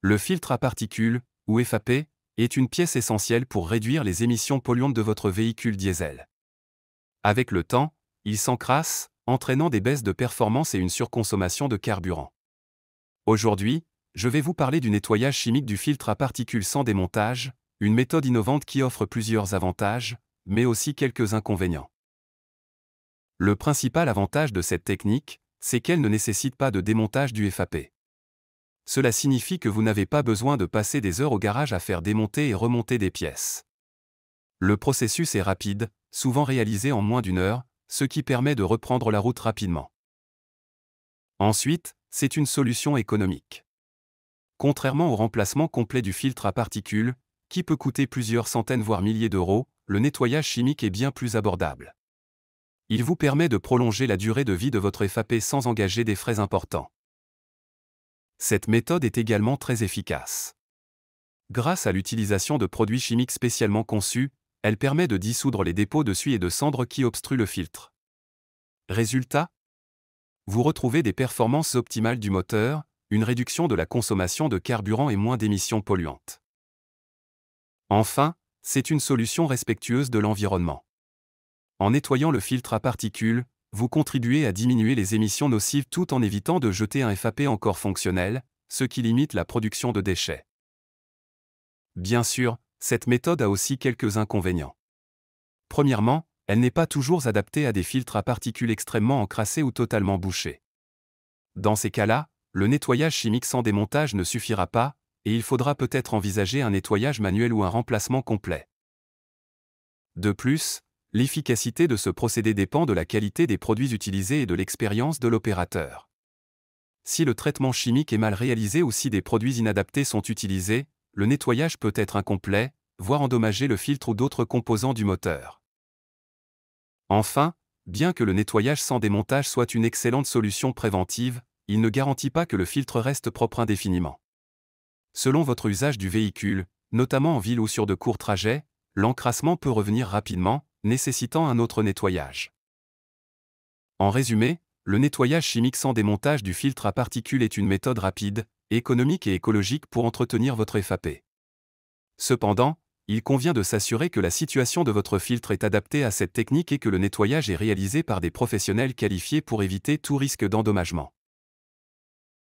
Le filtre à particules, ou FAP, est une pièce essentielle pour réduire les émissions polluantes de votre véhicule diesel. Avec le temps, il s'encrasse, entraînant des baisses de performance et une surconsommation de carburant. Aujourd'hui, je vais vous parler du nettoyage chimique du filtre à particules sans démontage, une méthode innovante qui offre plusieurs avantages, mais aussi quelques inconvénients. Le principal avantage de cette technique, c'est qu'elle ne nécessite pas de démontage du FAP. Cela signifie que vous n'avez pas besoin de passer des heures au garage à faire démonter et remonter des pièces. Le processus est rapide, souvent réalisé en moins d'une heure, ce qui permet de reprendre la route rapidement. Ensuite, c'est une solution économique. Contrairement au remplacement complet du filtre à particules, qui peut coûter plusieurs centaines voire milliers d'euros, le nettoyage chimique est bien plus abordable. Il vous permet de prolonger la durée de vie de votre FAP sans engager des frais importants. Cette méthode est également très efficace. Grâce à l'utilisation de produits chimiques spécialement conçus, elle permet de dissoudre les dépôts de suie et de cendres qui obstruent le filtre. Résultat ? Vous retrouvez des performances optimales du moteur, une réduction de la consommation de carburant et moins d'émissions polluantes. Enfin, c'est une solution respectueuse de l'environnement. En nettoyant le filtre à particules, vous contribuez à diminuer les émissions nocives tout en évitant de jeter un FAP encore fonctionnel, ce qui limite la production de déchets. Bien sûr, cette méthode a aussi quelques inconvénients. Premièrement, elle n'est pas toujours adaptée à des filtres à particules extrêmement encrassés ou totalement bouchés. Dans ces cas-là, le nettoyage chimique sans démontage ne suffira pas, et il faudra peut-être envisager un nettoyage manuel ou un remplacement complet. De plus, l'efficacité de ce procédé dépend de la qualité des produits utilisés et de l'expérience de l'opérateur. Si le traitement chimique est mal réalisé ou si des produits inadaptés sont utilisés, le nettoyage peut être incomplet, voire endommager le filtre ou d'autres composants du moteur. Enfin, bien que le nettoyage sans démontage soit une excellente solution préventive, il ne garantit pas que le filtre reste propre indéfiniment. Selon votre usage du véhicule, notamment en ville ou sur de courts trajets, l'encrassement peut revenir rapidement, nécessitant un autre nettoyage. En résumé, le nettoyage chimique sans démontage du filtre à particules est une méthode rapide, économique et écologique pour entretenir votre FAP. Cependant, il convient de s'assurer que la situation de votre filtre est adaptée à cette technique et que le nettoyage est réalisé par des professionnels qualifiés pour éviter tout risque d'endommagement.